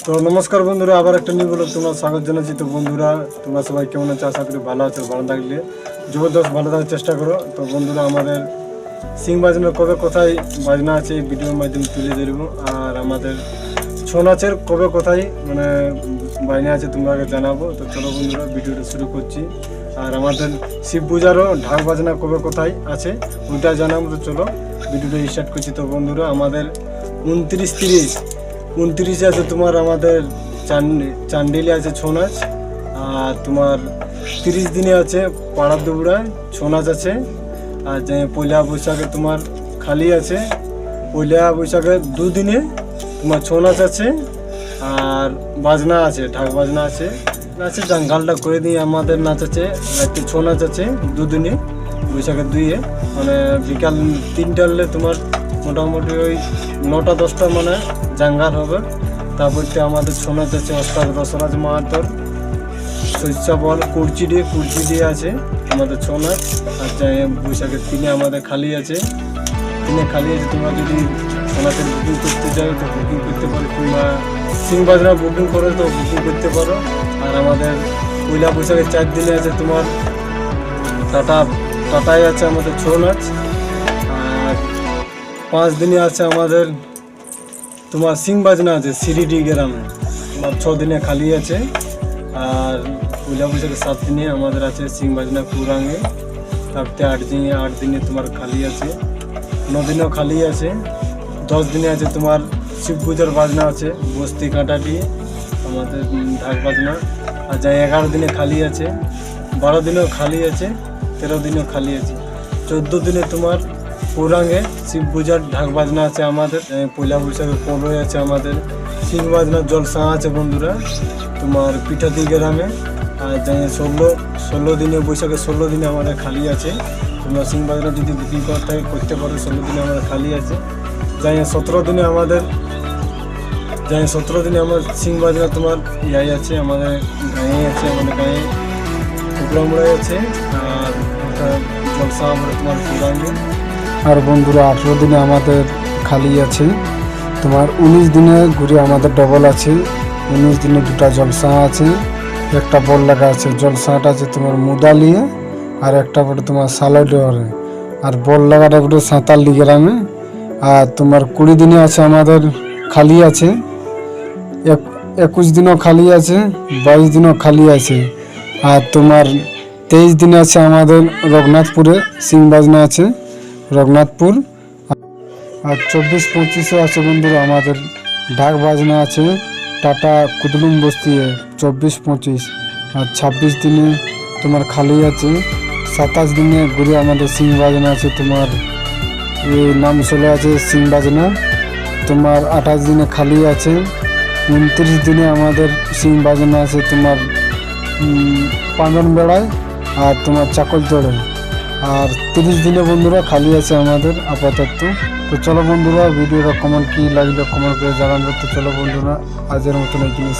তো নমস্কার বন্ধুরা, আবার একটা নিউ ব্লগ তোমরা স্বাগত জানাচ্ছি। তো বন্ধুরা, তোমরা সবাই কেমন আছো? আশা করি ভালো আছো। ভালো থাকলে জবরদস্ত ভালো থাকার চেষ্টা করো। তো বন্ধুরা, আমাদের সিং বাজনা কবে কোথায় বাজনা আছে এই ভিডিওর মাধ্যমে তুলে ধরবো। আর আমাদের ছৌ নাচের কবে কোথায় বাজনা আছে তোমরা জানাবো। তো চলো বন্ধুরা, ভিডিওটা শুরু করছি। আর আমাদের শিব পূজারও ঢাক বাজনা কবে কোথায় আছে ওইটা জানাবো। তো চলো ভিডিওটা স্টার্ট করছি। তো বন্ধুরা, আমাদের 29 আছে তোমার আমাদের চান্ডিলে আছে ছৌ নাচ। আর তোমার 30 দিনে আছে পাড়ার দৌড়ায় ছৌ নাচ আছে। আর পয়লা বৈশাখে তোমার খালি আছে। পয়লা বৈশাখে 2 দিনে তোমার ছৌ নাচ আছে আর বাজনা আছে, ঢাক বাজনা আছে। নাচে জাঙ্গালটা করে দিয়ে আমাদের নাচ আছে, একটা ছৌ নাচ আছে 2 দিনে। বৈশাখের 2-এ মানে বিকাল 3টালে তোমার মোটামুটি ওই 9টা-10টা মানে জাঙ্গাল হবে। তারপরতে আমাদের ছৌ নাচ আছে ওস্তাদ রসরাজ মাহাতোর শস্যা বল কুর্চি দিয়ে আছে আমাদের ছৌ নাচ। আর বৈশাখের 3-এ আমাদের খালি আছে। 3-এ খালি আছে। তোমরা যদি ছৌ নাচের বুকিং করতে চাও তো বুকিং করতে পারো, কিংবা সিং বাজনা বুকিং করো তো বুকিং করতে পারো। আর আমাদের পয়লা বৈশাখের 4 দিনে আছে তোমার টাটায় আছে আমাদের ছৌ নাচ। আর 5 দিনে আছে আমাদের তোমার সিং বাজনা আছে সিরিডি গ্রামে, তোমার 6 দিনে খালি আছে। আর পয়লা বৈশাখের 7 দিনে আমাদের আছে সিং বাজনা কুরাঙ্গে। তারপরে 8 দিনে তোমার খালি আছে, 9 দিনেও খালি আছে। 10 দিনে আছে তোমার শিব পূজার বাজনা আছে বস্তি কাঁটাটি আমাদের ঢাক বাজনা। আর 11 দিনে খালি আছে, 12 দিনেও খালি আছে, 13 দিনেও খালি আছে। 14 দিনে তোমার পুরাঙ্গে শিব পূজার ঢাক বাজনা আছে আমাদের। পয়লা বৈশাখে 15 আছে আমাদের সিং বাজনার জলসা আছে বন্ধুরা তোমার পিঠাতি গ্রামে। আর 16 দিনে বৈশাখে 16 দিনে আমাদের খালি আছে। তোমরা সিং বাজনা যদি বুকিং করতে পারো 16 দিনে আমাদের খালি আছে। 17 দিনে আমাদের সিং বাজনা তোমার ইয়াই আছে আমাদের গাঁয়ে আছে, আমাদের গাঁয়ে কুকড়ামুড়াই আছে। আর জলসা আমরা তোমার পুরাঙ্গে। আর বন্ধুরা 18 দিনে আমাদের খালি আছে। তোমার 19 দিনে ঘুরে আমাদের ডবল আছে। 19 দিনে 2টা জলসা আছে, একটা বল লাগা আছে। জলসাটা আছে তোমার মুদালিয়ে আর একটা বলে তোমার সালাডরে। আর বল লাগাটা বলে সাঁতালি গ্রামে। আর তোমার 20 দিনে আছে আমাদের খালি আছে। 21 দিনও খালি আছে, 22 দিনও খালি আছে। আর তোমার 23 দিনে আছে আমাদের রঘুনাথপুরে সিং বাজনা আছে রঘুনাথপুর। আর 24-25 আছে বন্ধুরা আমাদের ঢাক বাজনা আছে টাটা কুদলুম বস্তি 24-25। আর 26 দিনে তোমার খালি আছে। 27 দিনে ঘুরে আমাদের সিং বাজনা আছে তোমার এই নাম চলে আছে সিং বাজনা তোমার। 28 দিনে খালি আছে। 29 দিনে আমাদের সিং বাজনা আছে তোমার পাঁজন বেড়ায় আর তোমার চাকল জড়ে। আর 30 দিনে বন্ধুরা খালি আছে আমাদের আপাতত। তো চলো বন্ধুরা, ভিডিওটা কমেন্ট কি লাগলো কমেন্ট করে জানাবে। তো চলো বন্ধুরা, আজের মতন এই জিনিস।